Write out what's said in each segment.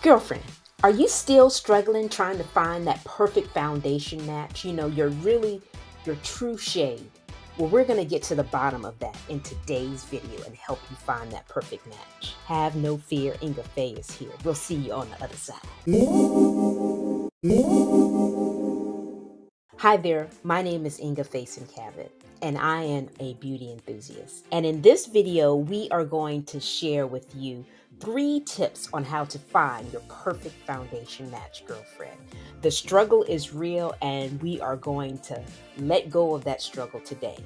Girlfriend, are you still struggling trying to find that perfect foundation match? Your true shade. Well, we're going to get to the bottom of that in today's video and help you find that perfect match. Have no fear, Ingafay is here. We'll see you on the other side. Hi there, my name is Ingafay, and I am a beauty enthusiast. And in this video, we are going to share with you 3 tips on how to find your perfect foundation match, girlfriend. The struggle is real, and we are going to let go of that struggle today.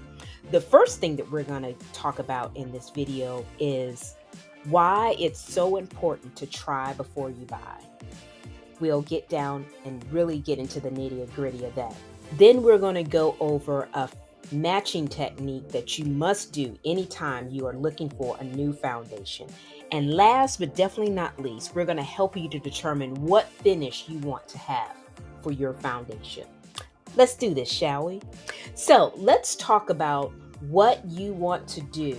The first thing that we're going to talk about in this video is why it's so important to try before you buy. We'll get down and really get into the nitty-gritty of that. Then we're going to go over a matching technique that you must do anytime you are looking for a new foundation. And last but definitely not least, we're going to help you to determine what finish you want to have for your foundation. Let's do this, shall we? So let's talk about what you want to do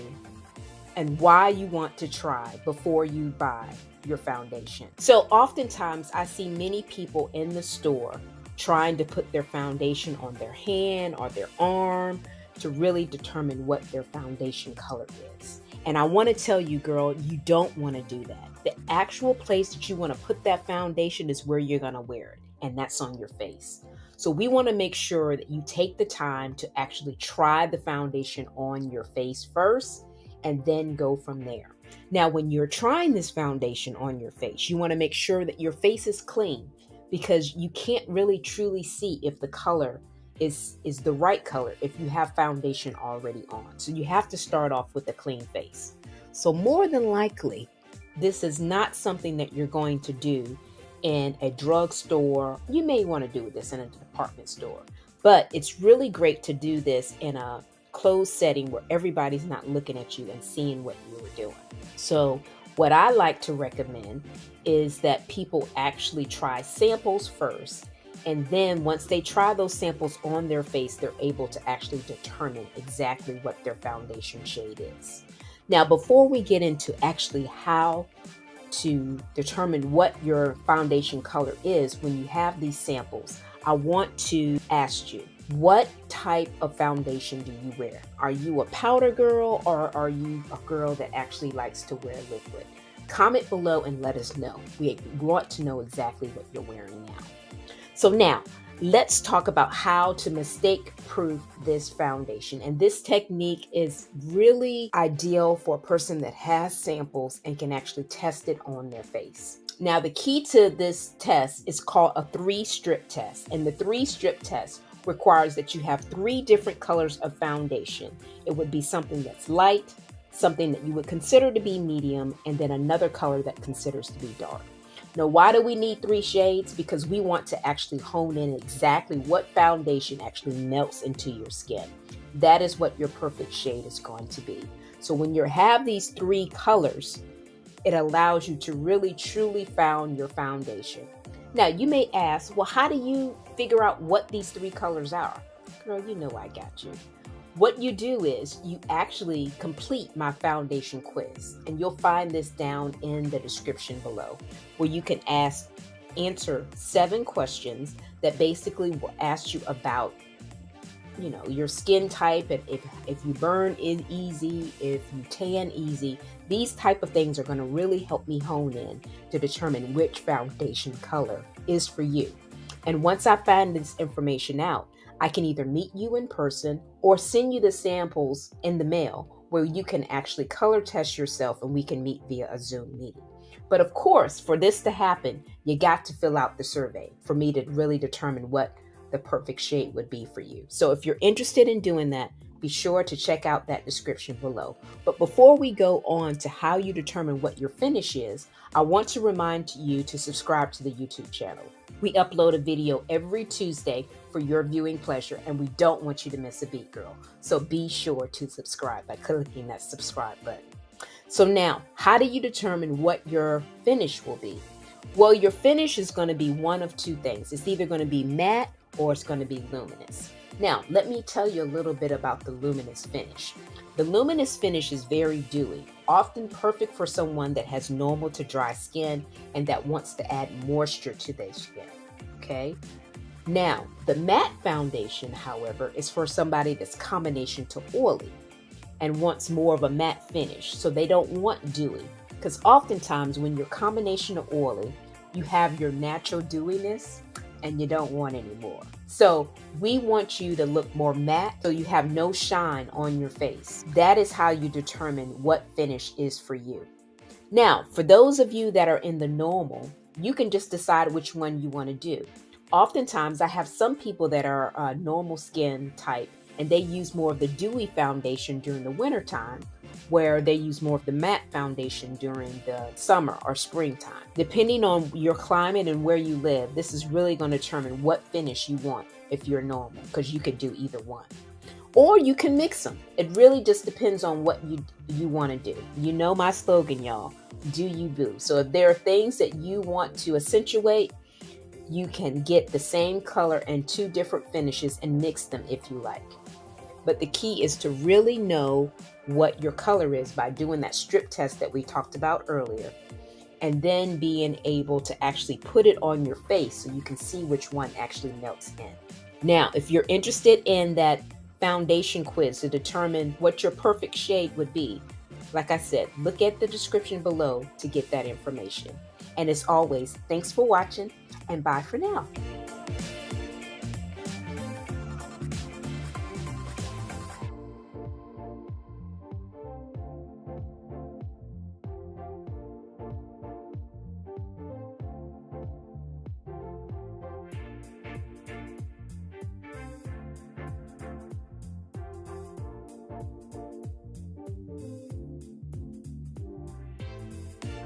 and why you want to try before you buy your foundation. So oftentimes I see many people in the store trying to put their foundation on their hand or their arm to really determine what their foundation color is. And I want to tell you, girl, you don't want to do that. The actual place that you want to put that foundation is where you're going to wear it, and that's on your face. So we want to make sure that you take the time to actually try the foundation on your face first and then go from there. Now, when you're trying this foundation on your face, you want to make sure that your face is clean, because you can't really truly see if the color is the right color if you have foundation already on. So you have to start off with a clean face. So more than likely, this is not something that you're going to do in a drugstore. You may want to do this in a department store, but it's really great to do this in a closed setting where everybody's not looking at you and seeing what you were doing. So what I like to recommend is that people actually try samples first, and then once they try those samples on their face, they're able to actually determine exactly what their foundation shade is. Now, before we get into actually how to determine what your foundation color is when you have these samples, I want to ask you, what type of foundation do you wear? Are you a powder girl, or are you a girl that actually likes to wear liquid? Comment below and let us know. We want to know exactly what you're wearing now. So now, let's talk about how to mistake-proof this foundation. And this technique is really ideal for a person that has samples and can actually test it on their face. Now, the key to this test is called a 3-strip test. And the 3-strip test requires that you have 3 different colors of foundation. It would be something that's light, something that you would consider to be medium, and then another color that considers to be dark. Now, why do we need 3 shades? Because we want to actually hone in exactly what foundation actually melts into your skin. That is what your perfect shade is going to be. So when you have these 3 colors, it allows you to really truly find your foundation. Now, you may ask, well, how do you figure out what these 3 colors are? Girl, you know I got you. What you do is you actually complete my foundation quiz, and you'll find this down in the description below, where you can answer 7 questions that basically will ask you about, your skin type, and if you burn easy, if you tan easy. These type of things are going to really help me hone in to determine which foundation color is for you. And once I find this information out, I can either meet you in person or send you the samples in the mail, where you can actually color test yourself and we can meet via a Zoom meeting. But of course, for this to happen, you got to fill out the survey for me to really determine what the perfect shade would be for you. So if you're interested in doing that, be sure to check out that description below. But before we go on to how you determine what your finish is, I want to remind you to subscribe to the YouTube channel. We upload a video every Tuesday for your viewing pleasure, and we don't want you to miss a beat, girl. So be sure to subscribe by clicking that subscribe button. So now, how do you determine what your finish will be? Well, your finish is going to be one of 2 things. It's either going to be matte or it's going to be luminous. Now, let me tell you a little bit about the luminous finish. The luminous finish is very dewy, often perfect for someone that has normal to dry skin and that wants to add moisture to their skin, okay? Now, the matte foundation, however, is for somebody that's combination to oily and wants more of a matte finish, so they don't want dewy. Because oftentimes when you're combination to oily, you have your natural dewiness and you don't want any more. So we want you to look more matte so you have no shine on your face. That is how you determine what finish is for you. Now, for those of you that are in the normal, you can just decide which one you want to do. Oftentimes, I have some people that are normal skin type and they use more of the dewy foundation during the winter time, where they use more of the matte foundation during the summer or springtime. Depending on your climate and where you live, this is really going to determine what finish you want if you're normal, because you could do either one. Or you can mix them. It really just depends on what you want to do. You know my slogan, y'all, do you boo. So if there are things that you want to accentuate, you can get the same color and two different finishes and mix them if you like. But the key is to really know what your color is by doing that strip test that we talked about earlier, and then being able to actually put it on your face so you can see which one actually melts in. Now, if you're interested in that foundation quiz to determine what your perfect shade would be, like I said, look at the description below to get that information. And as always, thanks for watching and bye for now.